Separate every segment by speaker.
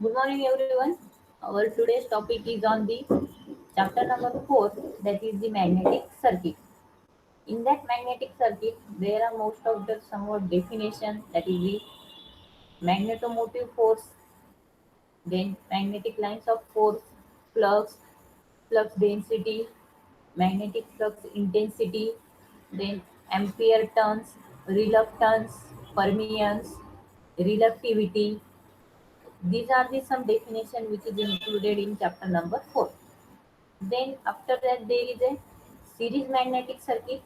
Speaker 1: Good morning, everyone. Our today's topic is on the chapter number 4, that is the magnetic circuit. In that magnetic circuit, there are most of the somewhat definition, that is the magnetomotive force, then magnetic lines of force, flux, flux density, magnetic flux intensity, then ampere turns, reluctance, permeance, reluctivity. These are the some definition which is included in chapter number 4. Then after that there is a series magnetic circuit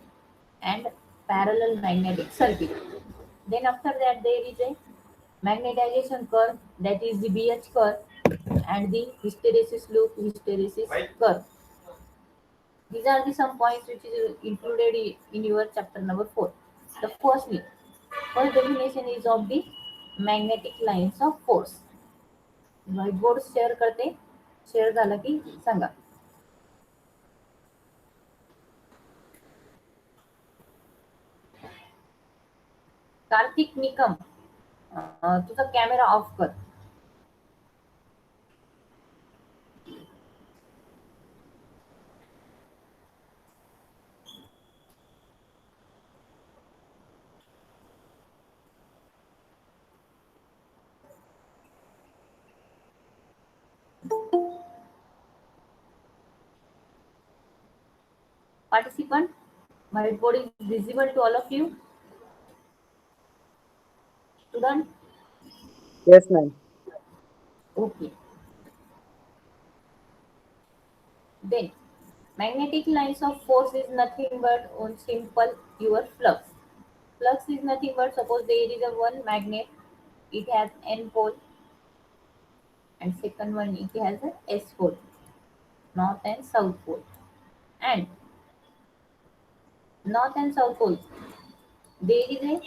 Speaker 1: and parallel magnetic circuit. Then after that there is a magnetization curve, that is the BH curve, and the hysteresis loop hysteresis curve. These are the some points which is included in your chapter number 4. The first definition is of the magnetic lines of force. White board share करते. Share झालं की सांगा. कार्तिक निकम, तुझा camera off कर. Participant, whiteboard is visible to all of you. Student,
Speaker 2: Yes, ma'am.
Speaker 1: okay. Then magnetic lines of force is nothing but on simple your flux. Flux is nothing but, suppose there is a one magnet, it has n pole, and second one it has a s pole, north and south pole, and north and south pole there is a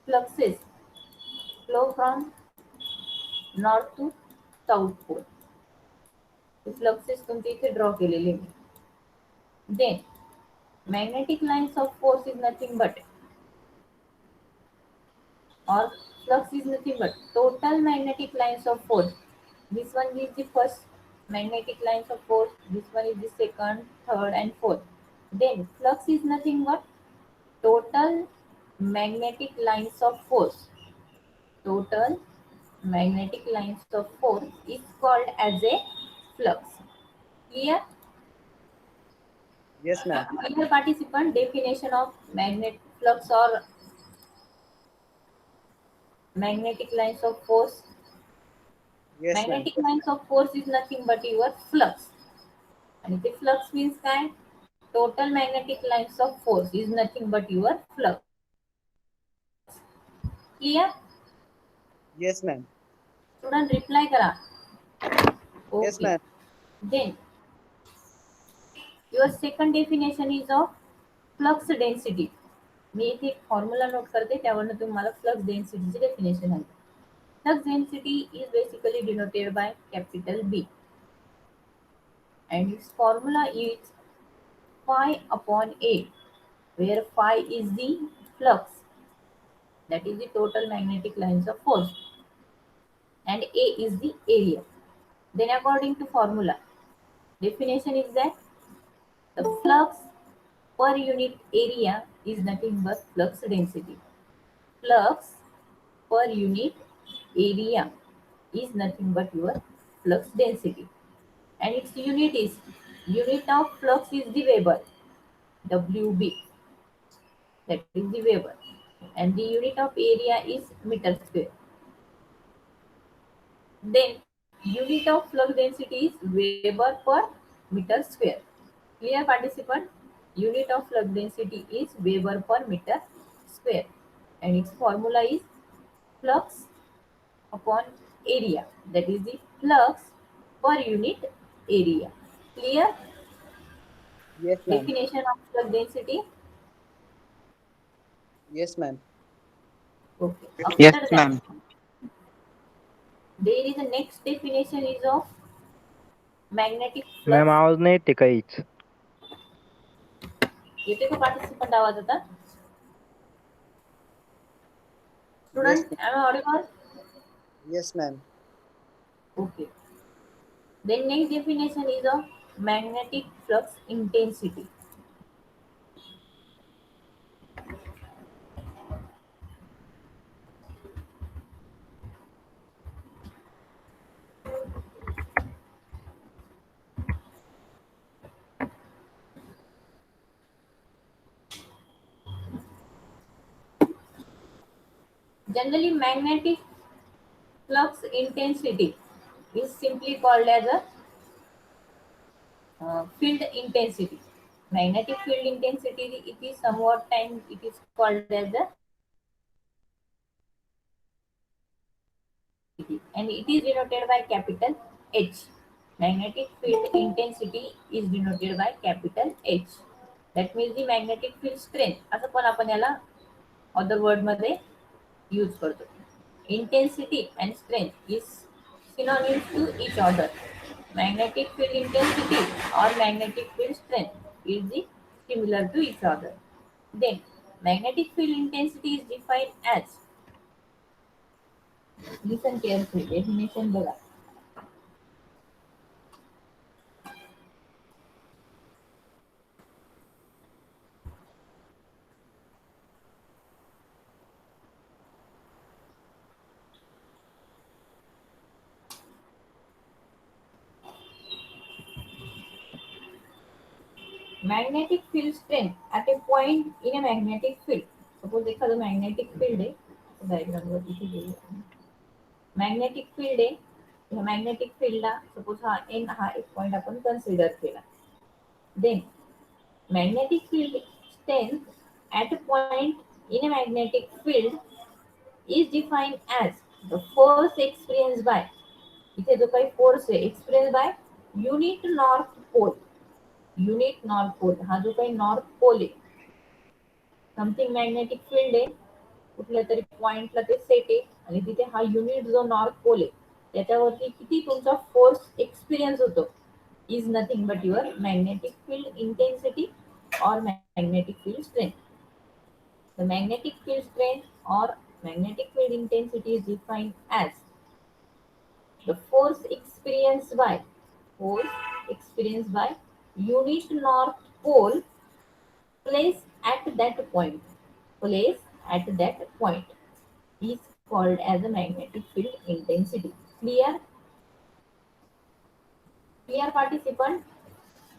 Speaker 1: fluxes flow from north to south pole. The fluxes तुमचे इथे draw केलेले मी. Then magnetic lines of force is nothing but, or flux is nothing but total magnetic lines of force. This one is the first magnetic lines of force, this one is the second, third and fourth. Then flux is nothing but total magnetic lines of force. Total magnetic lines of force is called as a flux. Clear?
Speaker 2: Yes, ma'am.
Speaker 1: Clear, participant? Definition of magnet flux or magnetic lines of force.
Speaker 2: Yes, ma'am.
Speaker 1: Magnetic lines of force is nothing but your flux. And the flux means काय? Total magnetic lines of force is nothing but your flux. Clear?
Speaker 2: Yes, ma'am.
Speaker 1: Student, reply करा.
Speaker 2: Yes,
Speaker 1: Okay.
Speaker 2: ma'am.
Speaker 1: Then your second definition is of flux density. मी इथे एक formula note करते, त्यावरनं तुम्हाला flux डेन्सिटीची definition आहे. Flux density is basically denoted by capital B, and its formula is phi upon A, where phi is the flux, that is the total magnetic lines of force, and A is the area. Then according to formula, definition is that the flux per unit area is nothing but flux density. Flux per unit area is nothing but your flux density, and its unit of flux is the Weber, WB, that is the Weber, and the unit of area is meter square. Then unit of flux density is Weber per meter square. Clear, participant? Unit of flux density is Weber per meter square, and its formula is flux upon area, that is the flux per unit area. Clear?
Speaker 2: Yes, ma'am.
Speaker 1: Definition of flux density.
Speaker 2: Yes, ma'am.
Speaker 1: Okay.
Speaker 3: Yes,
Speaker 1: After that,
Speaker 3: ma'am.
Speaker 1: there is a next definition is of magnetic
Speaker 3: ma'am
Speaker 1: flux.
Speaker 3: आवाज नाही येते काहीच.
Speaker 1: येते का participant आवाज आता?
Speaker 2: Yes,
Speaker 1: Student,
Speaker 2: ma'am.
Speaker 1: am I audible?
Speaker 2: Yes, ma'am.
Speaker 1: Okay. Then next definition is of magnetic flux intensity. Generally, magnetic flux intensity is simply called as a field intensity. Magnetic field intensity, it is somewhat time it is called as a and it is denoted by capital H. Magnetic field intensity is denoted by capital H. That means the magnetic field strength असं पण आपण याला other word मध्ये use करतो. Intensity and strength is synonyms to each other. Magnetic field intensity or magnetic field strength is the similar to each other. Then magnetic field intensity is defined as, listen carefully, definition बघा. Magnetic field strength at a point in a magnetic field. Suppose एखादं magnetic field आहे, diagram वर इथे घेऊया. Magnetic field आहे, ह्या magnetic field ला suppose हा N हा एक point आपण consider केला. Then magnetic field strength at a point in a magnetic field is defined as the force experienced by, इथे जो काही force आहे experienced by unit north pole. Unit north pole, हा जो काही नॉर्थ पोल आहे, समथिंग मॅग्नेटिक फील्ड आहे, कुठल्या तरी पॉइंटला ते सेट आहे आणि तिथे हा युनिट जो नॉर्थ पोल आहे त्याच्यावरती किती तुमचा फोर्स एक्सपिरियन्स होतो is nothing but your magnetic field intensity और magnetic field strength. The magnetic field strength और magnetic field intensity is defined as the force experienced by unit north pole placed at that point is called as a magnetic field intensity. Clear participant?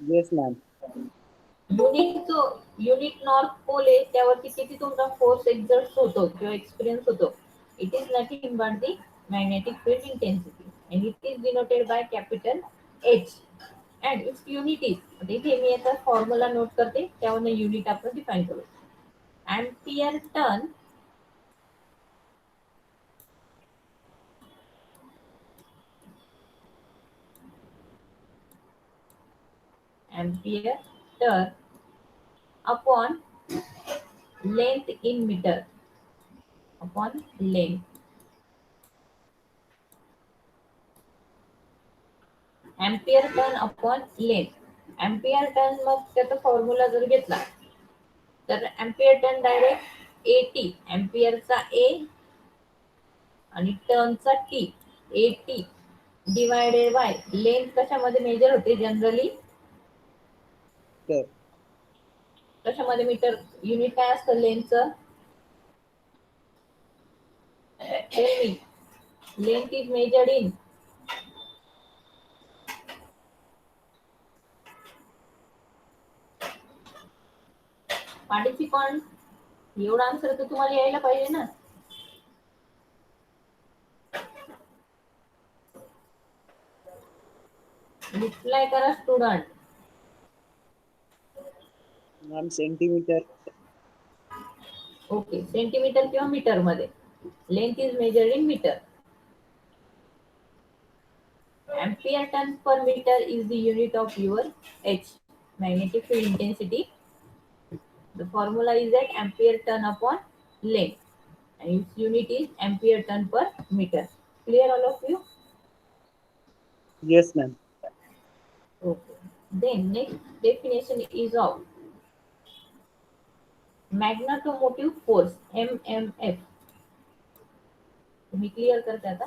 Speaker 2: Yes, ma'am.
Speaker 1: Unit north pole आहे त्यावरती किती तुमचा force exert होतो किंवा experience होतो, it is nothing but the magnetic field intensity and it is denoted by capital H and it's unit is, इथे मी याचा formula note करते त्यावरून युनिट आपण डिफाइन करू. Ampere turn ampere turn upon length in meter, upon length. Ampere turn upon length. Ampere turn मग त्याचा formula जर घेतला तर ampere turn डायरेक्ट AT, अँपियरचा A आणि टर्नचा T, AT divided by length कशामध्ये मेजर होते जनरली,
Speaker 2: Sir.
Speaker 1: कशामध्ये मीटर युनिट काय असतं लेंथचं, length is measured in participant. एवढा आन्सर तर तुम्हाला यायला पाहिजे ना. रिप्लाय करा student.
Speaker 2: Ma'am, centimeter.
Speaker 1: Okay, centimetre किंवा मीटर मध्ये. Length is measured in metre. Ampere turn per meter is the unit of your H, magnetic field intensity. The formula is that ampere turn upon length and its unit is ampere turn per meter. Clear all of you?
Speaker 2: Yes, ma'am.
Speaker 1: Okay. Then next definition is of magnetomotive force, MMF. तुम्ही clear करता आता.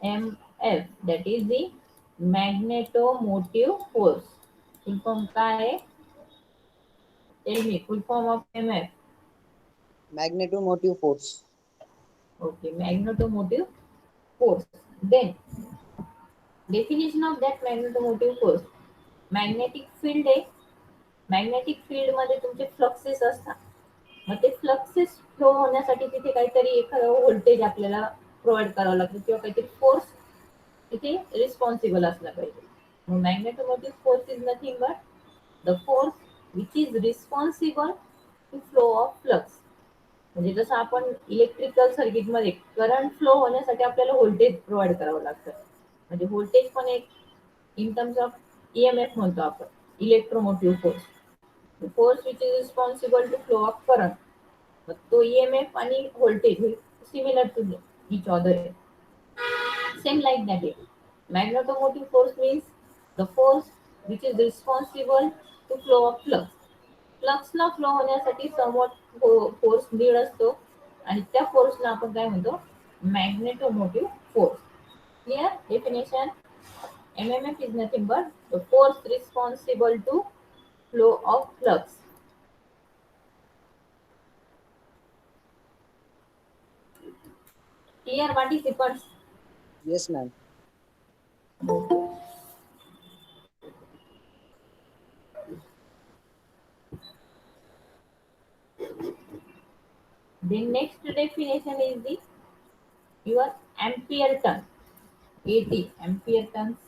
Speaker 1: MMF, that is the magnetomotive force. Full form काय आहे? Tell me, full form of MF.
Speaker 2: Magnetomotive force.
Speaker 1: Okay, magnetomotive force. Then definition of that magnetomotive force. Magnetic field आहे. Magnetic field मध्ये तुमचे fluxes असतात. मग ते फ्लक्सेस फ्लो होण्यासाठी तिथे काहीतरी एखादं व्होल्टेज आपल्याला प्रोव्हाइड करावं लागतं किंवा काहीतरी फोर्स तिथे रिस्पॉन्सिबल असला पाहिजे. मग magnetomotive force is nothing but the force which is responsible to flow of flux. म्हणजे जसं आपण इलेक्ट्रिकल सर्किटमध्ये करंट फ्लो होण्यासाठी आपल्याला व्होल्टेज प्रोव्हाइड करावं लागतं. म्हणजे व्होल्टेज पण एक इन टर्म्स ऑफ ईएमएफ म्हणतो आपण, electromotive force. Force which is responsible to flow of current. मग तो ईएमएफ आणि व्होल्टेज हे सिमिलर टू इच अदर आहे. Same like that way. Magnetomotive force means the force which is responsible to flow of flux. फ्लक्सला flow होण्यासाठी somewhat force need असतो आणि त्या फोर्सला आपण काय म्हणतो? Magnetomotive force. Clear definition? MMF is nothing but the force responsible to flow of flux. Clear participants?
Speaker 2: Yes, ma'am.
Speaker 1: The next definition is the your ampere turn. AT, ampere turns.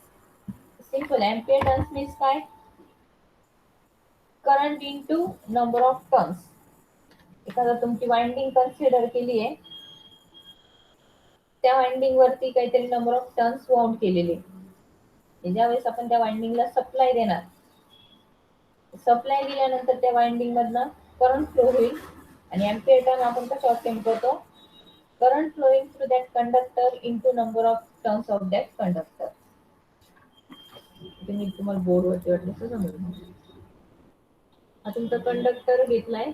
Speaker 1: Simple. Ampere turns means काय? Current into number of turns. एखादा तुमची winding consider केली आहे, त्या winding वरती काहीतरी number of turns wound केलेले. ज्यावेळेस आपण त्या वाइंडिंगला सप्लाय देणार, सप्लाय दिल्यानंतर त्या वाइंडिंग मधनं करंट फ्लो होईल आणि एम्पियर टर्न आपण कसं ऑब्टेन करतो? Current flowing through that conductor into number of turns of that conductor. मी तुम्हाला बोर्डवरती वाटलं तर समजून. हा तुमचा कंडक्टर घेतलाय,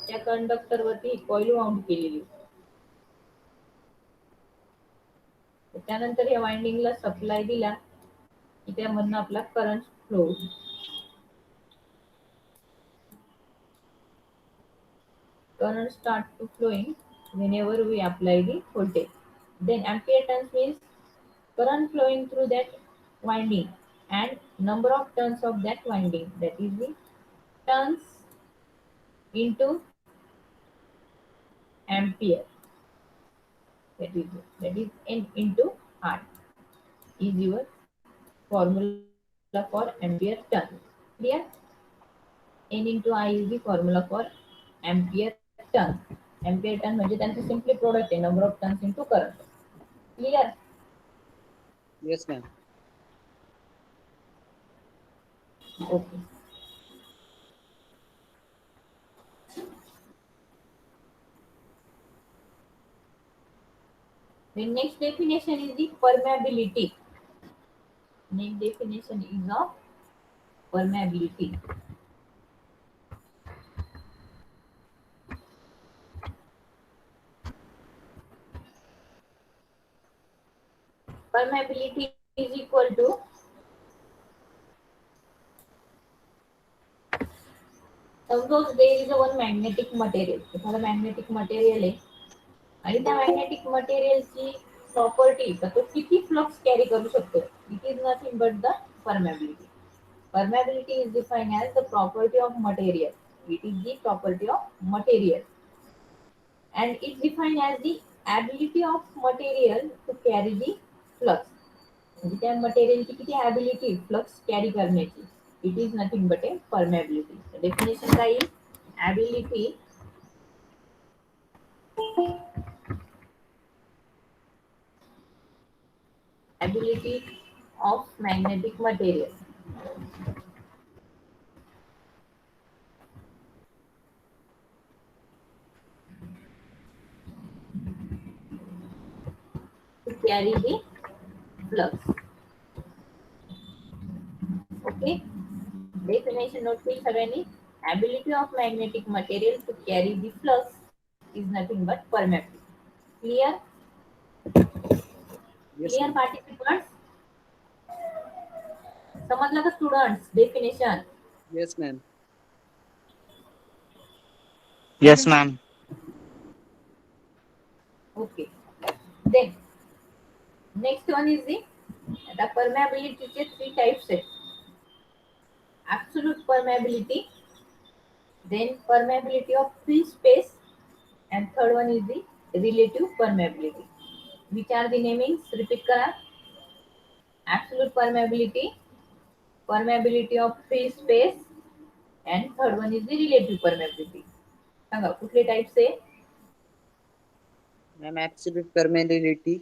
Speaker 1: त्या कंडक्टर वरती कॉइल वाउंड केलेली. त्यानंतर या वाइंडिंगला सप्लाय दिला की त्यामधनं आपला करंट फ्लो होईल. Current start to flowing whenever we apply the voltage. Then ampere turns means current flowing through that winding and number of turns of that winding. That is the turns into ampere. That is N into I is your formula for ampere turn. Clear? N into I is the formula for ampere turn. Ampere turn म्हणजे त्यांचं simply product आहे, number of turns into current. Clear?
Speaker 2: Yes, ma'am.
Speaker 1: Okay. The next definition is the permeability. Next definition is of permeability. Permeability is equal to suppose there is a one magnetic material. एखादा magnetic material आहे आणि त्या magnetic मटेरियलची property तो किती flux carry करू शकतो. It is nothing but the permeability. Permeability is defined as the property of material. It is the property of material and it's defined as the ability of material to carry the flux. म्हणजे त्या मटेरियलची किती ability flux carry करण्याची. It is nothing but A permeability. Definition काय येईल? Ability ability of magnetic material to carry the flux. Okay. Definition note केली सगळ्यांनी. Ability of magnetic material to carry the flux is nothing but permeability. Clear?
Speaker 2: Yes,
Speaker 1: Clear
Speaker 2: ma'am.
Speaker 1: participants? समजलं का students definition?
Speaker 2: Yes, ma'am.
Speaker 3: Yes, ma'am.
Speaker 1: Okay. Then next one is the permeability चे 3 types आहेत. Absolute permeability, then permeability of free space, and third one is the relative permeability. Which are the namings? Repeat करा. Absolute permeability, permeability of free space, and third one is the relative permeability. सांगा कुठले types आहे?
Speaker 2: Ma'am, absolute permeability.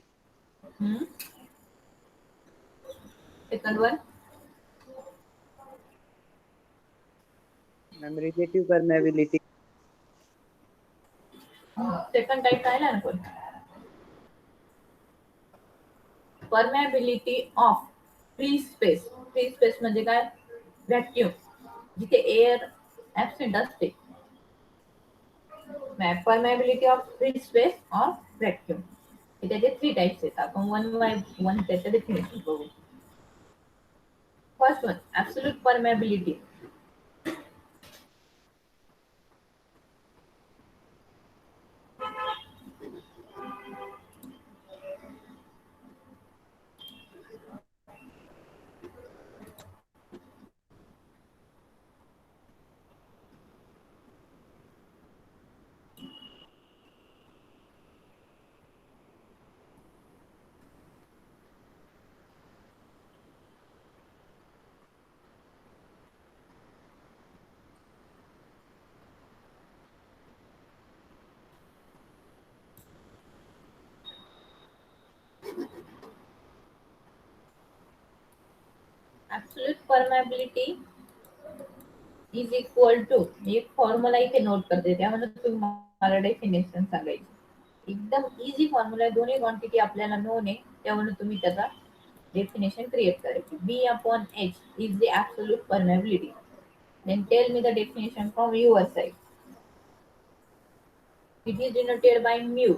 Speaker 1: Second one,
Speaker 2: Ma'am, relative permeability.
Speaker 1: second type राहिला ना पण. Permeability of free space. Free space म्हणजे काय? Vacuum, जिथे air absent असते. Permeability of free space or vacuum, हे त्याचे 3 टाइप्स आहेत. आपण वन बाय वन त्याचं डेफिनेशन बघू. First one, absolute permeability. Absolute permeability is equal to, एक फॉर्म्युला इथे नोट करते, त्यामध्ये तुम्हाला डेफिनेशन सांगायची. एकदम इझी फॉर्म्युला आहे. दोन्ही क्वांटिटी आपल्याला नोन आहे, त्यामुळे तुम्ही त्याचा डेफिनेशन क्रिएट करायची. B upon H is the absolute permeability. Then tell me the definition from your side. It is denoted by mu.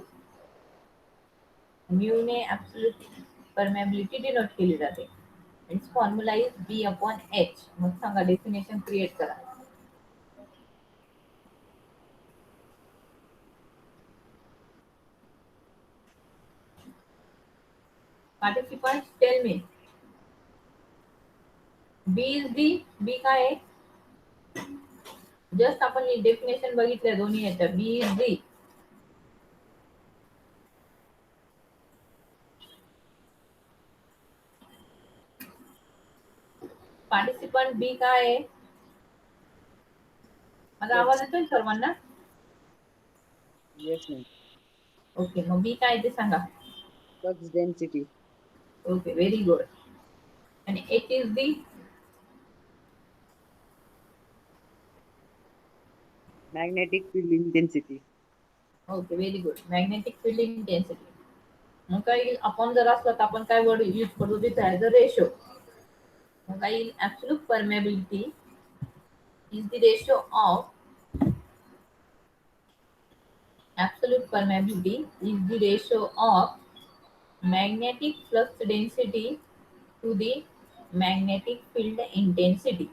Speaker 1: Mu ने absolute permeability denote केली जाते. Its formula is B upon H. मग सांगा definition create करा. Participants tell me. B is the, B काय आहे? Just आपण definition बघितलं दोन्ही याच्या. B is the. पार्टिसिपंट बी काय आहे? माझा आवाज येतोय सर्वांना?
Speaker 2: Yes, ma'am.
Speaker 1: ओके, मग बी काय ते सांगा.
Speaker 2: Flux density.
Speaker 1: Okay, very good. आणि H is the?
Speaker 2: Magnetic field intensity.
Speaker 1: Okay, very good. Magnetic field intensity. मग काय येईल? आपण जर असलं तर आपण काय वर्ड यूज करतो तिथे ॲज अ रेशो. मग काय येईल? Absolute permeability is the ratio of, absolute permeability is the ratio of magnetic flux density to the magnetic field intensity.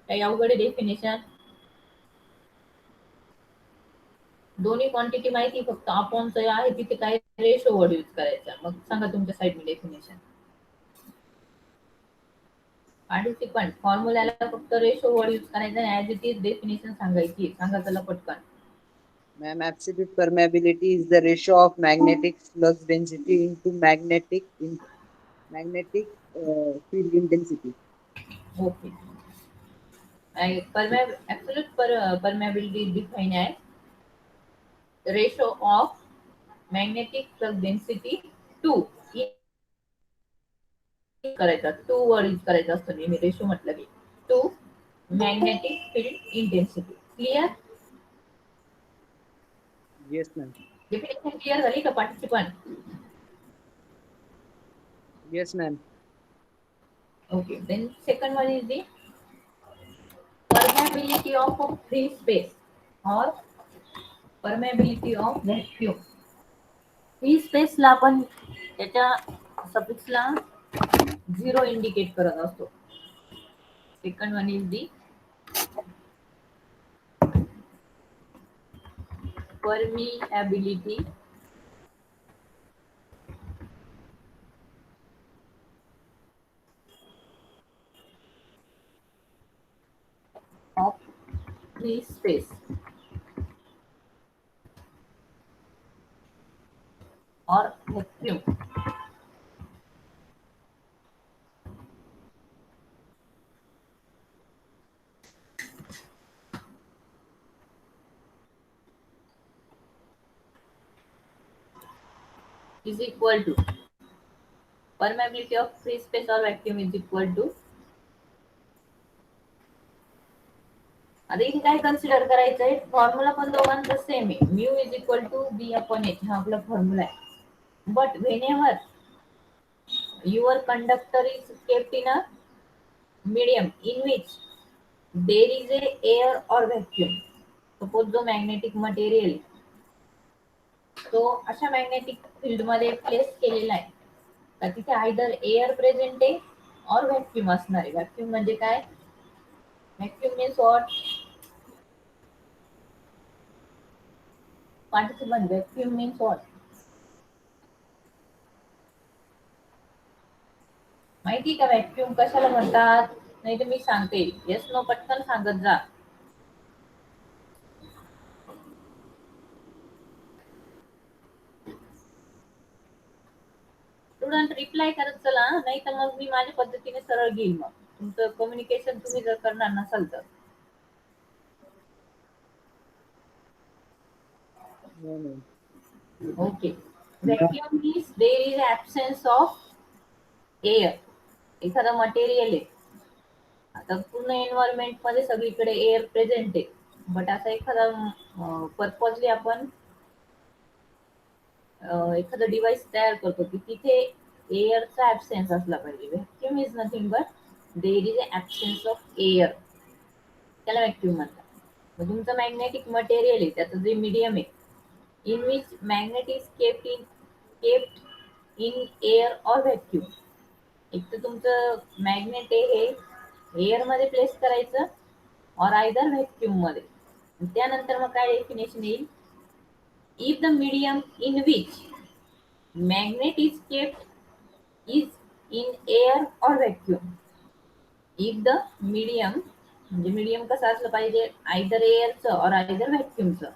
Speaker 1: काही अवघड डेफिनेशन? दोन्ही क्वांटिटी माहिती, फक्त अपॉनचं आहे तिथे काय रेशो वर्ड यूज करायचा. मग सांगा तुमच्या साईडने डेफिनेशन. पार्टिसिपंट फॉर्म्युल्याला फक्त रेशो वर्ड यूज करायचा आणि ऍज इट इज डेफिनेशन सांगायची. सांगा त्याला पटकन.
Speaker 2: Ma'am, absolute permeability is the ratio of magnetic flux density into magnetic field intensity.
Speaker 1: Okay. Absolute permeability define आहे ratio of magnetic flux density to, करायचा to word use करायचा असतो नेहमी ratio म्हटलं की. To magnetic field intensity. Clear?
Speaker 2: Yes, ma'am.
Speaker 1: Definition clear झाली का participant?
Speaker 2: Yes, ma'am.
Speaker 1: Okay, then second one is the permeability of a free space or permeability of vacuum. Free स्पेसला आपण त्याच्या सफिक्सला 0 इंडिकेट करत असतो. Second one is the permeability of free space or vacuum. Is equal to permeability of free space or vacuum is equal to. आता इथे काय consider करायचंय, फॉर्म्युला पण दोघांचा सेम आहे. Mu is equal to B upon H हा आपला formula आहे. But whenever your conductor is kept in a medium in which there is a air or vacuum. Suppose जो मॅग्नेटिक मटेरियल तो अशा मॅग्नेटिक फील्ड मध्ये place केलेला आहे तर तिथे आयदर एअर प्रेझेंट आहे और व्हॅक्यूम असणार आहे. व्हॅक्यूम म्हणजे काय? Vacuum means what? Participant, vacuum means what? माहिती का व्हॅक्यूम कशाला म्हणतात? नाही तर मी सांगते. येस नो पटकन सांगत जा. स्टुडंट रिप्लाय करत चला, नाही तर मग मी माझ्या पद्धतीने सरळ घेईल. मग तुमचं कम्युनिकेशन तुम्ही जर करणार नसाल तर.
Speaker 2: No, no.
Speaker 1: Okay. Vacuum means there is absence of air. एखादा मटेरियल आहे, आता पूर्ण एन्व्हायरमेंट मध्ये सगळीकडे एअर प्रेझेंट आहे, बट असा एखादा पर्पजली आपण एखादं डिव्हाइस तयार करतो की तिथे एअरचा ऍब्सेन्स असला पाहिजे. Vacuum is nothing but there is absence of air, त्याला व्हॅक्यूम म्हणतात. मग तुमचं मॅग्नेटिक मटेरियल आहे, त्याचं जे मीडियम आहे, in which magnet is kept in air और व्हॅक्यूम. एक तर तुमचं मॅग्नेट आहे हे एअर मध्ये प्लेस करायचं और आयदर व्हॅक्यूम मध्ये. त्यानंतर मग काय डेफिनेशन येईल? If the medium in which magnet is kept is in air or vacuum. If the medium म्हणजे मीडियम कसं असलं पाहिजे? आयदर एअरचं और आयदर व्हॅक्यूमचं.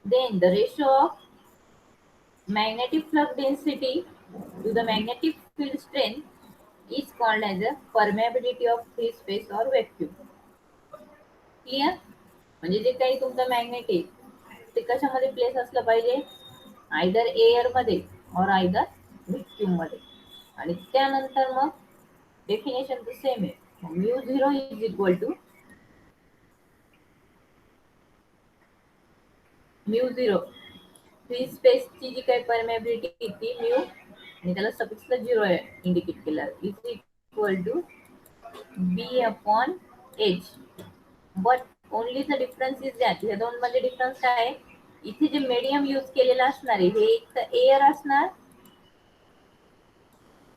Speaker 1: Then the ratio of magnetic flux density to the magnetic field strength is called as a permeability of free space or vacuum. Clear? म्हणजे जे काही तुमचं मॅग्नेट आहे ते कशामध्ये प्लेस असलं पाहिजे? आयदर एअर मध्ये और आयदर व्हॅक्यूम मध्ये. आणि त्यानंतर मग डेफिनेशन तर सेम आहे. Mu 0 is equal to mu 0 free स्पेसची जी काही परमेबिलिटी ती म्यू आणि त्याला सफिक्सला 0 इंडिकेट केलं is equal to B upon H. But only the difference is that या दोन मध्ये डिफरन्स काय आहे? इथे जे मीडियम यूज केलेलं असणार आहे हे एक तर एअर असणार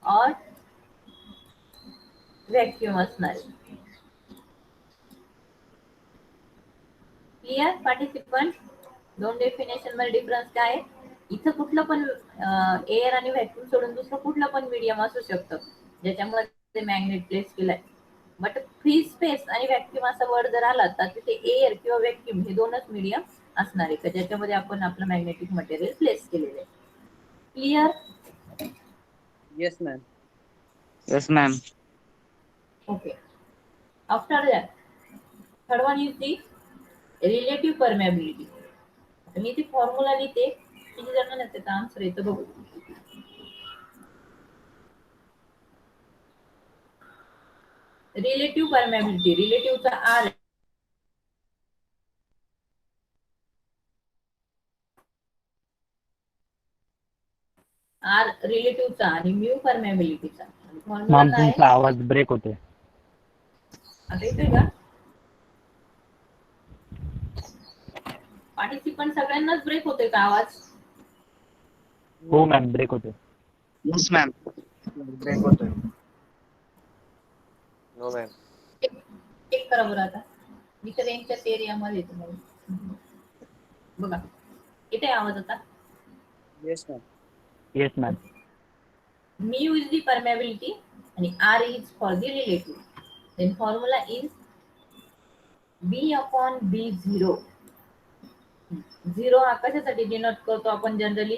Speaker 1: और व्हॅक्यूम असणार आहे. Clear participant? दोन डेफिनेशन मध्ये डिफरन्स काय आहे? इथं कुठलं पण एअर आणि व्हॅक्यूम सोडून दुसरं कुठलं पण मीडियम असू शकतं ज्याच्यामध्ये मॅग्नेट प्लेस केलाय. बट फ्री स्पेस आणि व्हॅक्यूम असा वर्ड जर आला तर तिथे एअर किंवा व्हॅक्यूम हे दोनच मीडियम असणार आहे ज्याच्यामध्ये आपण आपलं मॅग्नेटिक मटेरियल प्लेस केलेलं आहे. Clear?
Speaker 2: Yes, ma'am.
Speaker 3: Yes, ma'am.
Speaker 1: Okay. After that, third one is the relative permeability. आता मी ती फॉर्म्युला लिहिते, किती जणांना त्याचा आन्सर येतं बघू. रिलेटिव्ह परमेबिलिटी, रिलेटिव्हचा आर आर रिलेटिव्हचा आणि म्यू परमेबिलिटीचा. फॉर्म्युला
Speaker 3: मॅम
Speaker 1: काय?
Speaker 3: तुमचा आवाज ब्रेक होतोय.
Speaker 1: आता येतोय का? पार्टिसिपंट सगळ्यांनाच ब्रेक होतोय का आवाज?
Speaker 3: हो मॅम ब्रेक होते.
Speaker 4: Yes ma'am. ब्रेक होतोय. No ma'am.
Speaker 1: चेक करा बरं आता. मी तर यांच्याच एरियामध्ये येतो मग. बघा येते आवाज आता?
Speaker 2: Yes, ma'am.
Speaker 3: Yes ma'am.
Speaker 1: mu is the permeability आणि r is for the relative. Then formula is b upon b0. 0 हा कशासाठी डिनोट करतो आपण जनरली?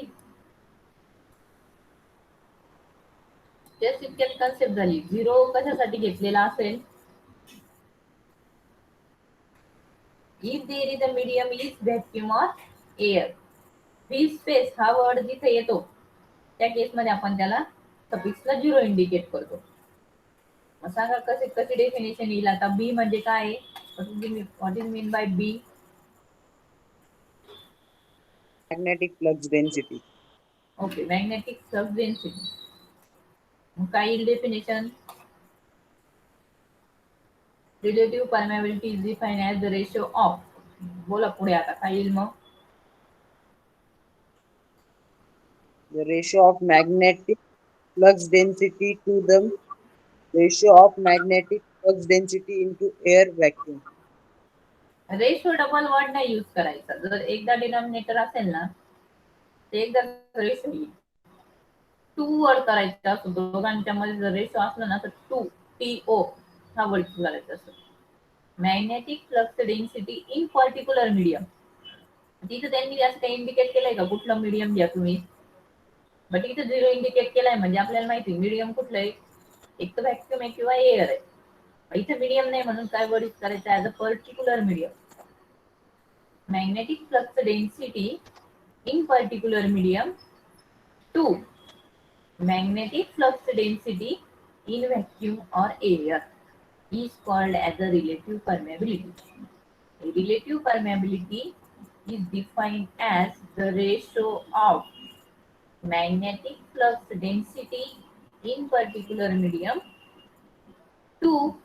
Speaker 1: जस्ट इतक्यात कन्सेप्ट झाली. 0 कशासाठी घेतलेला असेल? If there is a medium is vacuum or air. Free space हा वर्ड जिथे येतो त्या केसमध्ये आपण त्याला सफिक्सला 0 इंडिकेट करतो. मग सांगा कशी डेफिनेशन येईल आता? बी म्हणजे काय आहे? What is mean by B?
Speaker 2: Magnetic flux density.
Speaker 1: Okay, magnetic flux density. मग काय येईल definition? Relative permeability is defined as the ratio of. बोला पुढे आता काय येईल मग?
Speaker 2: The ratio of magnetic flux density to the ratio of magnetic flux density into air vacuum.
Speaker 1: Ratio double word नाही यूज करायचा. जर एकदा डिनॉमिनेटर असेल ना ते एकदा रेशो येईल. 2 वर्ड करायचा असतो. दोघांच्या मध्ये जर रेशो असला ना तर 2 TO हा वर्ड करायचा असतो. Magnetic flux density in particular medium. तिथे त्यांनी असं काही इंडिकेट केलंय का कुठलं मीडियम घ्या तुम्ही? बट इथे 0 इंडिकेट केलाय म्हणजे आपल्याला माहिती मीडियम कुठलं आहे? एक तर व्हॅक्युम आहे किंवा एअर आहे. इथे मीडियम नाही म्हणून काय वर्ड करायचं as a particular medium. Magnetic flux density in particular medium. 2. Magnetic flux density in vacuum or air is called as a relative permeability. Relative permeability is defined as the ratio of magnetic flux density in particular medium to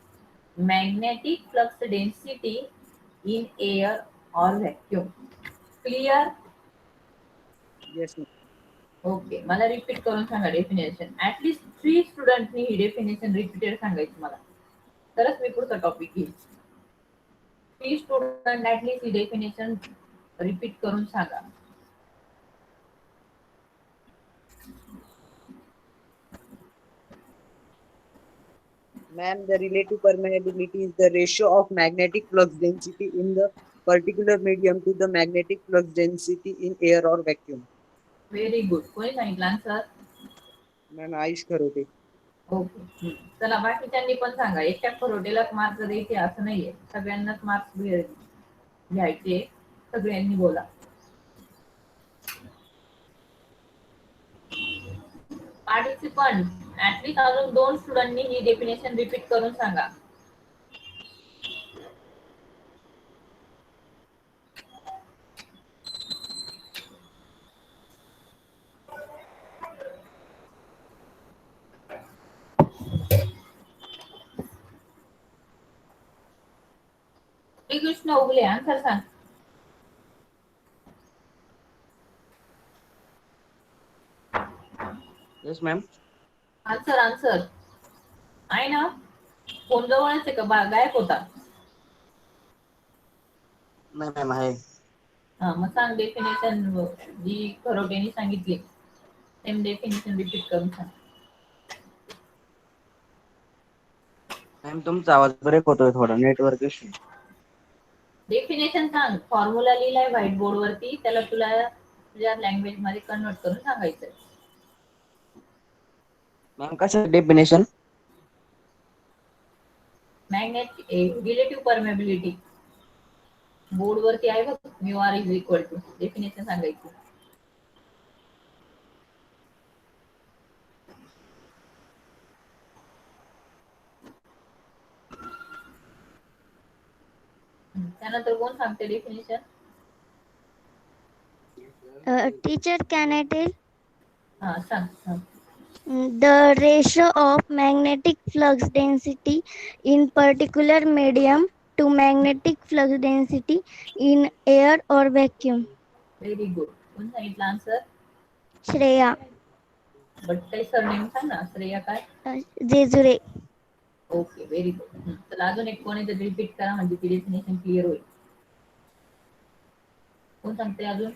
Speaker 1: magnetic flux density in air or vacuum. Clear?
Speaker 2: Yes, ma'am.
Speaker 1: Okay, मला repeat करून सांगा definition. At least 3 स्टुडंटनी ही definition repeated सांगायची मला, तरच मी पुढचा topic घेईन. 3 student at least ही definition repeat करून सांगा.
Speaker 2: Ma'am, the relative permeability is the ratio of magnetic flux density in the particular medium to the magnetic flux density in air or vacuum.
Speaker 1: Very good. कोणी सांगितलं answer?
Speaker 2: Ma'am, Aish Kharote.
Speaker 1: Okay, चला बाकीच्यांनी पण सांगा. एकट्या खरोटेलाच mark द्यायचे असं नाहीये, सगळ्यांनाच मार्क्स घ्यायचे. सगळ्यांनी बोला. पार्टिसिपंट ऍटलीस्ट अजून 2 स्टुडंटनी ही डेफिनेशन रिपीट करून सांगा. श्रीकृष्ण उगले, आन्सर सांग.
Speaker 4: Yes ma'am.
Speaker 1: आन्सर आहे ना? फोन जवळच आहे का? गायब होता?
Speaker 4: नाही मॅम आहे.
Speaker 1: हा, मग सांग डेफिनेशन जी खरोटेने सांगितली सेम डेफिनेशन रिपीट करून सांग.
Speaker 4: मॅम तुमचा आवाज ब्रेक होतोय थोडा, नेटवर्क इश्यू.
Speaker 1: डेफिनेशन सांग. फॉर्म्युला लिहिलाय व्हाईट बोर्ड वरती, त्याला तुला तुझ्या लँग्वेज मध्ये कन्वर्ट करून सांगायचंय.
Speaker 4: मॅम कशा definition?
Speaker 1: Magnetic relative permeability board वरती आहे बघ. Mu R is equal to definition सांगायची. त्यानंतर कोण सांगते definition?
Speaker 5: Teacher, can I tell?
Speaker 1: हा सांग सांग.
Speaker 5: The ratio of magnetic flux density in particular medium to magnetic flux density in air or vacuum.
Speaker 1: Very good. कोण सांगितलं आन्सर?
Speaker 5: Shreya
Speaker 1: बट काही सरनेम सांग ना. श्रेया काय?
Speaker 5: Jejure.
Speaker 1: Okay, very good. चला अजून एक कोणी तर रिपीट करा म्हणजे ती डेफिनेशन क्लिअर होईल. कोण सांगते अजून?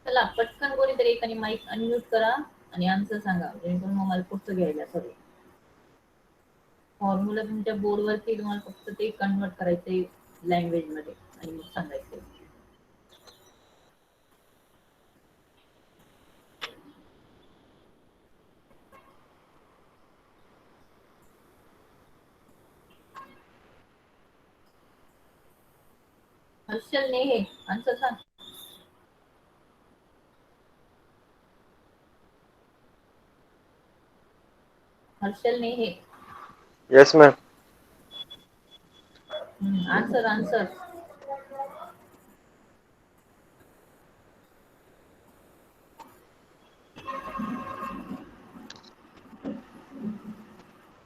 Speaker 1: चला पटकन कोणीतरी एकाने माईक अनम्यूट करा आणि आन्सर सांगा जेणेकरून मग मला पुढचं घ्यायला सगळं. फॉर्म्युला तुमच्या बोर्डवरती तुम्हाला फक्त ते कन्वर्ट करायचे लँग्वेज मध्ये आणि मग सांगायचे. हर्षल नेहे आन्सर सांग. हर्षल नेहे.
Speaker 6: Yes, ma'am.
Speaker 1: Answer answer.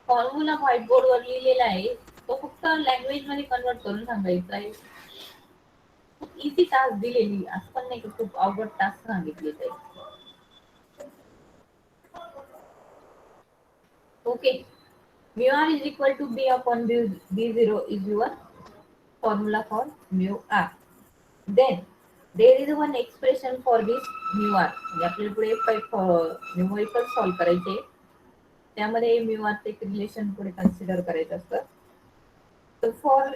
Speaker 1: Formula white board वर लिहिलेला आहे तो फक्त लँग्वेज मध्ये कन्वर्ट करून सांगायचा आहे. खूप इझी टास्क दिलेली असं पण नाही की खूप अवघड टास्क सांगितले ते. Okay. mu r is equal to b upon b0 is your formula for mu r. Then there is one expression for this mu r. म्हणजे आपल्याला पुढे न्यूमरिकल सॉल्व करायचे त्यामध्ये mu r चे एक रिलेशन पुढे कन्सिडर करायचं असतं. तर फॉर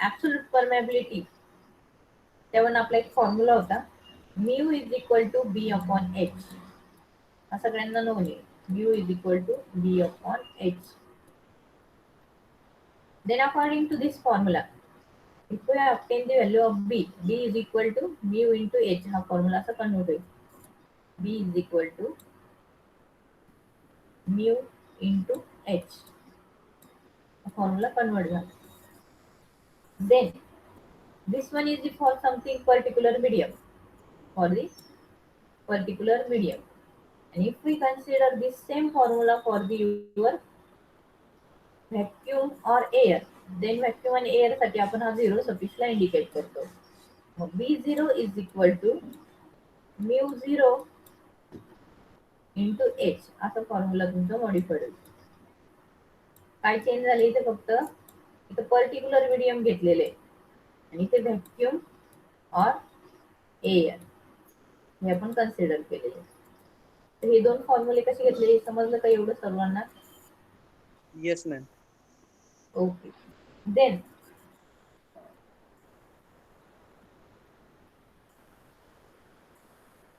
Speaker 1: ऍब्सोल्यूट परमेबिलिटी तेव्हा आपला एक फॉर्म्युला होता mu is equal to b upon h. हा सगळ्यांना नोन आहे. mu is equal to b upon h. Then according to this formula, if we obtain the value of b is equal to mu into h. हा formula असा convert होईल. b is equal to mu into h. हा formula convert झाला. Then this one is for something particular medium. For the particular medium. And if we consider this same formula for the your vacuum or air, then vacuum and air साठी आपण हा zero सफिक्सला indicate करतो. मग b0 is equal to mu0 into h असा formula तुमचा modified होईल. काय change झाले इथे फक्त इथे पर्टिक्युलर मीडियम घेतलेले आणि इथे व्हॅक्यूम और एअर हे आपण कन्सिडर केलेले. तर हे दोन फॉर्म्युले कसे घेतले समजलं का एवढं सर्वांना?
Speaker 2: Yes, ma'am.
Speaker 1: Okay. Then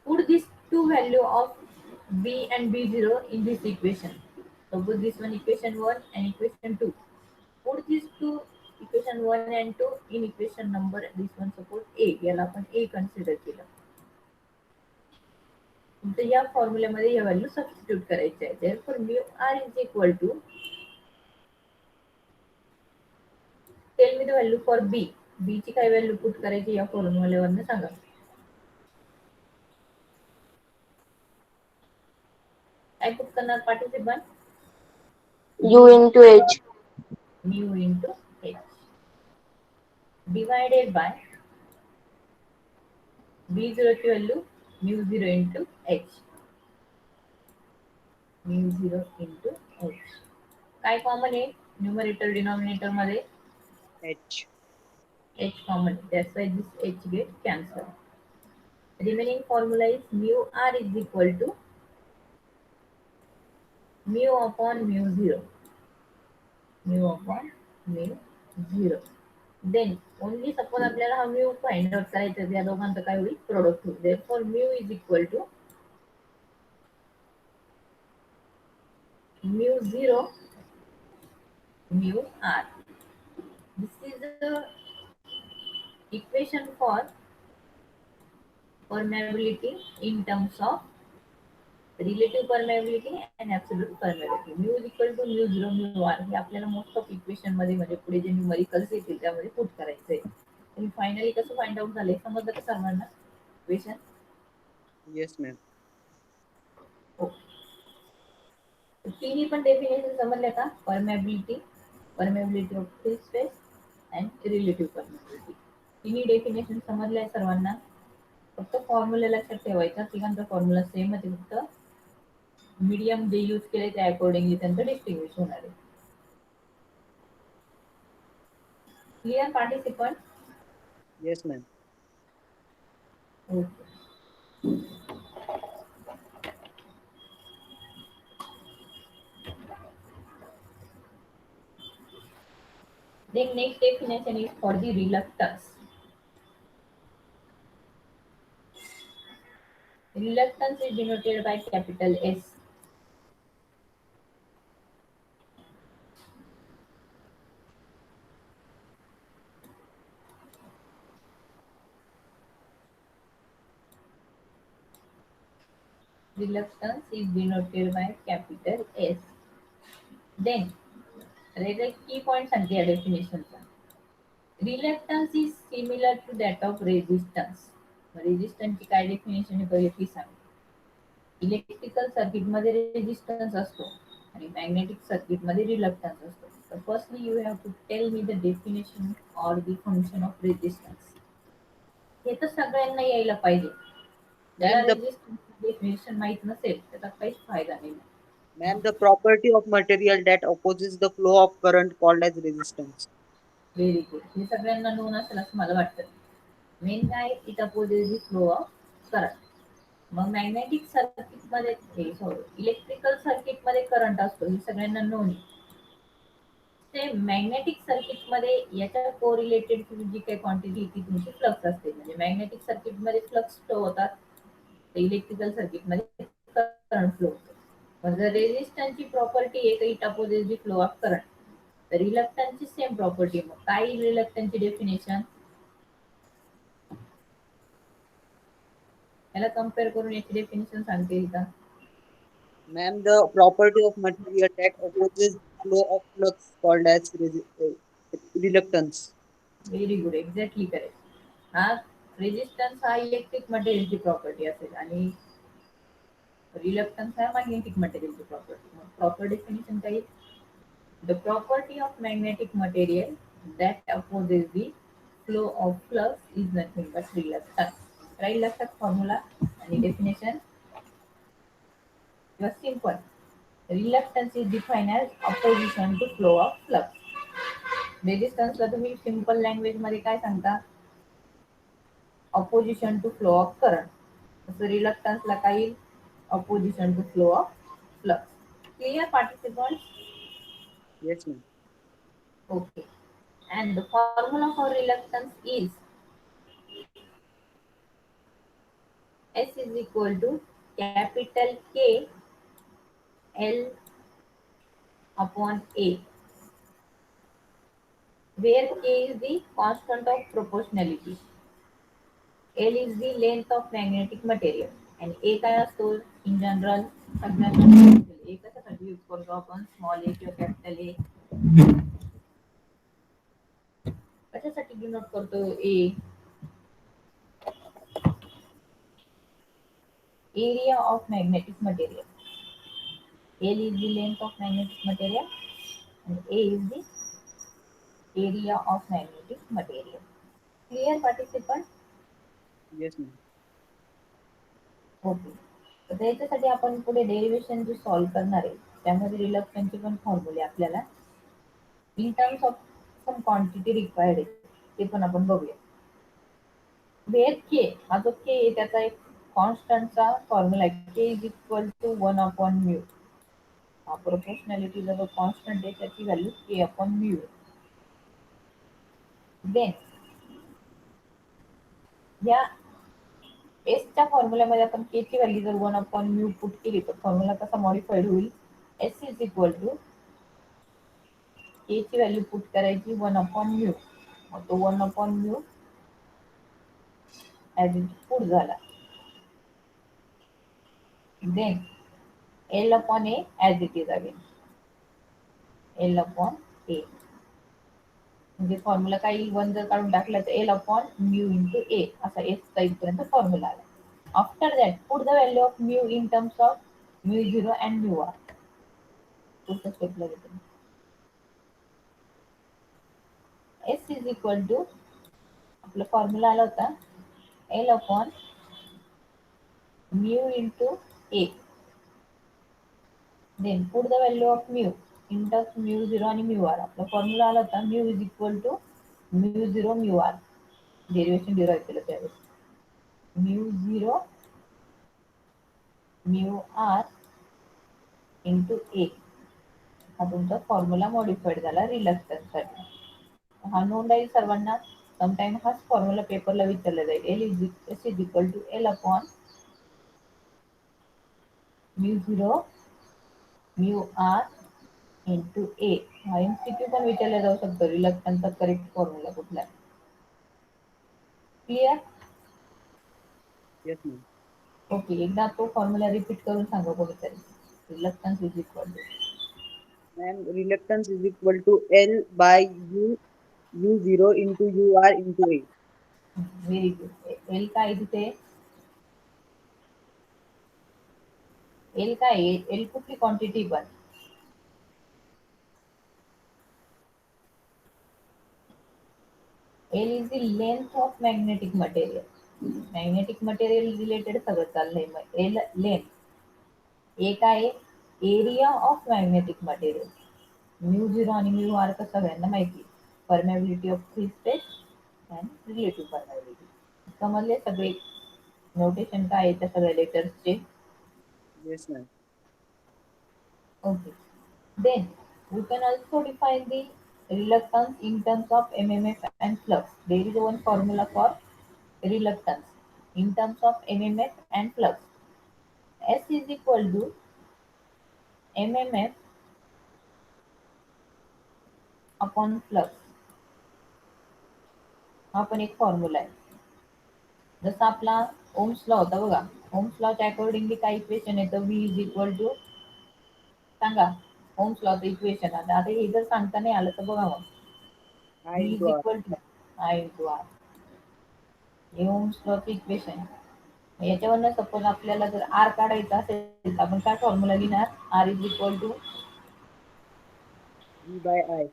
Speaker 1: put these two value of b and b0 in this equation. Suppose this one equation 1 and equation 2. Put these two equation 1 and 2 in equation number this one suppose a. याला आपण a consider केलं. तर या फॉर्म्युल्यामध्ये या value substitute करायच्या आहेत. therefore mu r is equal to tell me the value for B. B ची काय व्हॅल्यू पुट करायची या फॉर्म्युल्यावरनं सांगा. काय पुट करणार participant?
Speaker 6: U into H.
Speaker 1: mu into h divided by b0 ची value mu0 into h. mu0 into h. काय common आहे न्यूमरेटर डिनॉमिनेटर मध्ये?
Speaker 2: H.
Speaker 1: h common. That's why this h get cancelled. Remaining formula is mu r is equal to mu upon mu0. Mu upon mu0. Then only suppose आपल्याला हा mu find out करायचा आहे. या दोघांचं काय होईल? Product होईल. Therefore mu is equal to mu0 mu r. This is the equation for permeability in terms of relative permeability and absolute permeability. Mu is equal to mu0 mu r. हे आपल्याला most of equation मध्ये म्हणजे पुढे जे numericals येतील त्यामध्ये put करायचंय. आणि फायनली कसं फाइंड आउट झालंय समजलं का सर्वांना? Question.
Speaker 2: Yes, ma'am.
Speaker 1: तिन्ही पण डेफिनेशन समजले का? Permeability of free space and relative permeability. तिन्ही डेफिनेशन समजले सर्वांना. फक्त फॉर्म्युला लक्षात ठेवायचा. तिघांचा फॉर्म्युला सेम आहे, फक्त मीडियम जे यूज केले त्या अकॉर्डिंगली त्यांचं डिस्टिंग्विश होणार आहे. Clear participant?
Speaker 2: Yes, ma'am.
Speaker 1: Okay. Then next definition is for the reluctance. Reluctance is denoted by capital S. Reluctance is denoted by capital S. Then, key points and their definitions. Reluctance is similar to that of resistance. Resistance ची काय definition आहे बघा ती सांग. Electrical circuit मध्ये resistance असतो आणि magnetic circuit मध्ये रिलक्टन्स असतो. तर firstly you have to tell me the definition or the function of resistance. हे तर सगळ्यांना यायला पाहिजे. ज्याला
Speaker 2: Ma'am, the
Speaker 1: रेजिस्टन्स डेफिनेशन माहित नसेल त्याचा काहीच फायदा नाही.
Speaker 2: ma'am, the property of material that opposes the flow of current called as resistance.
Speaker 1: Very good. हे सगळ्यांना नोन असेल असं मला वाटतं. मेन काय, it opposes the flow of current. मग मॅग्नेटिक सर्किट मध्ये इलेक्ट्रिकल सर्किट मध्ये करंट असतो हे सगळ्यांना नोन आहे. ते मॅग्नेटिक सर्किट मध्ये याच्या कोरिलेटेड जी काही क्वांटिटी ती तुमची फ्लक्स असते. म्हणजे मॅग्नेटिक सर्किट मध्ये फ्लक्स फ्लो होतात, तर इलेक्ट्रिकल सर्किट मध्ये करंट फ्लो होतो. पण जर रेजिस्टन्सची प्रॉपर्टी आहे तर it opposes the flow of current. तर रिलक्टन्सची सेम प्रॉपर्टी. मग काय रिलक्टन्सची डेफिनेशन? याला कम्पेअर करून याची डेफिनेशन सांगता येईल का?
Speaker 2: Ma'am, the property of material that opposes flow of flux called as reluctance.
Speaker 1: Very good. Exactly correct. हा रेजिस्टन्स हा इलेक्ट्रिक मटेरियलची प्रॉपर्टी असेल आणि रिलक्टन्स हा मॅग्नेटिक मटेरियलची प्रॉपर्टी. मग प्रॉपर डेफिनेशन काय? The property of magnetic material that opposes the flow of flux is nothing but reluctance. राहील लक्षात फॉर्म्युला आणि definition? Simple. Reluctance is defined as opposition to flow of flux. रेजिस्टन्सला तुम्ही simple language मध्ये काय सांगता? Opposition to flow of current. तसं रिलक्टन्सला काय येईल? Opposition to flow of flux. Clear participant?
Speaker 2: Yes, ma'am.
Speaker 1: Okay. And the formula for reluctance is S is equal to capital K L upon A, where K is the constant of proportionality, L is the length of magnetic material, and A काय असतो in general सगळ्यांना A कशासाठी use करतो आपण? Small a किंवा capital A कशासाठी denote करतो? A area of magnetic material. L is the length of magnetic material and A is the area of magnetic material. Clear participant?
Speaker 2: Yes, ma'am.
Speaker 1: Okay. तर त्याच्यासाठी आपण पुढे derivation जे solve करणार आहे त्यामध्ये रिलक्टन्सचे पण फॉर्म्युले आपल्याला in terms of some quantity required आहे ते पण आपण बघूया. वेअर के हा जो के आहे त्याचा एक कॉन्स्टंटचा फॉर्म्युला आहे. K is equal to 1 upon mu. हा प्रोपोर्शनॅलिटीचा जो कॉन्स्टंट आहे त्याची value K upon mu. Then या एसच्या फॉर्म्युल्यामध्ये आपण के ची व्हॅल्यू जर 1 अपॉन म्यू पुट केली तर फॉर्म्युला कसा मॉडिफाईड होईल? एस इज इक्वल टू के ची व्हॅल्यू पुट करायची 1 अपॉन म्यू. मग तो 1 upon mu as it put झाला. Then L upon A as it is again. L upon A. म्हणजे फॉर्म्युला काही 1 जर काढून टाकलं तर L upon mu into A असा एसचा इथपर्यंत फॉर्म्युला आला. After that put the value of mu in terms of mu zero and mu R. पुढच्या स्टेपला घेतो. एस इज इक्वल टू आपला फॉर्म्युला आला होता L upon mu into A. Then put the value of mu in terms mu zero आणि mu R. आपला formula आला होता mu is equal to mu zero mu R. Derivation derive केलं त्यावेळेस. Mu zero mu R into A हा तुमचा formula modified झाला रिलक्टन्ससाठी. हा नोंद आहे सर्वांना. समटाईम हाच फॉर्म्युला पेपरला विचारला जाईल. S is equal to L upon mu zero mu R into A. हा एमसीक्यू पण विचारला जाऊ शकतो. रिलक्टन्सचा करेक्ट फॉर्म्युला कुठला आहे. क्लिअर?
Speaker 2: Yes, ma'am.
Speaker 1: ओके. एकदा तो फॉर्म्युला रिपीट करून सांगा कोणीतरी. Reluctance is equal to
Speaker 2: Ma'am, reluctance is equal to L by U0 into UR into A.
Speaker 1: Very good. L काय आहे तिथे? एल काय आहे? एल कुठली क्वांटिटी पण? L is the length of magnetic material. Magnetic material related सगळं चाललंय. मग एल लेंथ. ए काय आहे? Area of magnetic material. Mu zero आणि म्यू आर तर सगळ्यांना माहिती. Permeability of free space and relative permeability. समजले सगळे नोटेशन काय आहे त्या सगळ्या लेटर्सचे?
Speaker 2: Yes, ma'am.
Speaker 1: Okay. Then we can also define the reluctance in terms of mmf and flux. There is one formula for reluctance in terms of mmf and flux. S is equal to mmf upon flux. हा पण एक formula आहे. जसा आपला Ohm's law होता बघा. Ohm's लॉच्या accordingly काय equation येतं? व्ही इज इक्वल टू सांगा ओम्स लॉचं इक्वेशन. आता हे जर सांगता नाही आलं तर बघा मग.
Speaker 2: I
Speaker 1: V is
Speaker 2: into R.
Speaker 1: equal to I into R. हे ओम्स लॉचं इक्वेशन. याच्यावरनं सपोज आपल्याला जर आर काढायचा असेल तर आपण काय फॉर्म्युला लिहिणार? R is equal to
Speaker 2: V by I.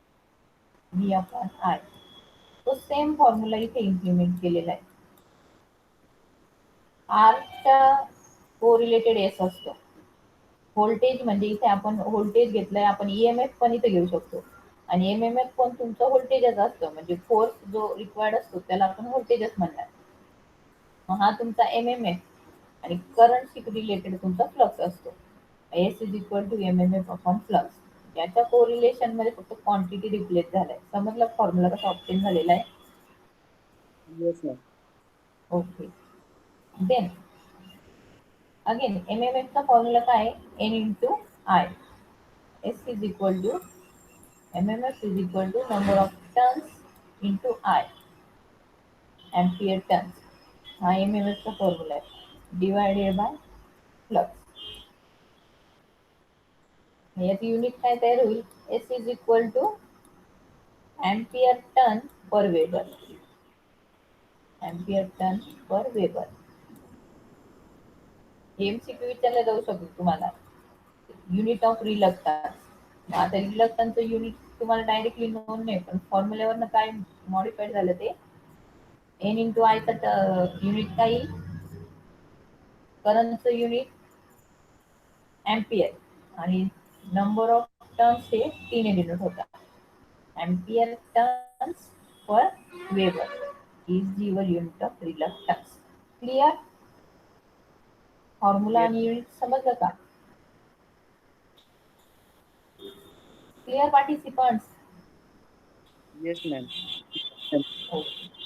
Speaker 1: V upon I. तो सेम फॉर्म्युला इथे इम्प्लिमेंट केलेला आहे. आरच्या कोरिलेटेड एस असतो. व्होल्टेज म्हणजे इथे आपण व्होल्टेज घेतलंय. आपण ईएमएफ पण इथे घेऊ शकतो. आणि एमएमएफ पण तुमचं व्होल्टेजच असतं. म्हणजे फोर्स जो रिक्वायर्ड असतो त्याला आपण व्होल्टेजच म्हणणार. मग हा तुमचा एमएमएफ आणि करंटशी रिलेटेड तुमचा फ्लक्स असतो. S is equal to MMF upon flux. याच्या कोरिलेशन मध्ये फक्त क्वांटिटी रिप्लेस झालाय. समजलं फॉर्म्युला कसा ऑप्टेन झालेला आहे?
Speaker 2: Yes, ma'am.
Speaker 1: Okay. Then again एमएमएफचा फॉर्म्युला काय आहे? N into I. S is equal to MMF is equal to number of turns into I. Ampere turns. हा एमएमएफचा फॉर्म्युला आहे. Divided by flux. याची युनिट काय तयार होईल? S is equal to ampere turn per weber. Ampere turn per weber. MCQ विचारला जाऊ शकतो तुम्हाला. Unit of reluctance. आता रिलक्टन्सचं युनिट तुम्हाला डायरेक्टली नोंद नाही पण फॉर्म्युल्यावरनं काय मॉडिफाईड झालं ते एन इंटू आयचं युनिट काय येईल? करंटचं युनिट एम्पियर आणि नंबर ऑफ टर्न्स हे 3 डिनोट होतात. Ampere turns per weber is your unit of reluctance. Clear? Formula
Speaker 2: Yes,
Speaker 1: आणि युनिट समजलं का? Clear participants?
Speaker 2: yes, ma'am.
Speaker 1: Okay.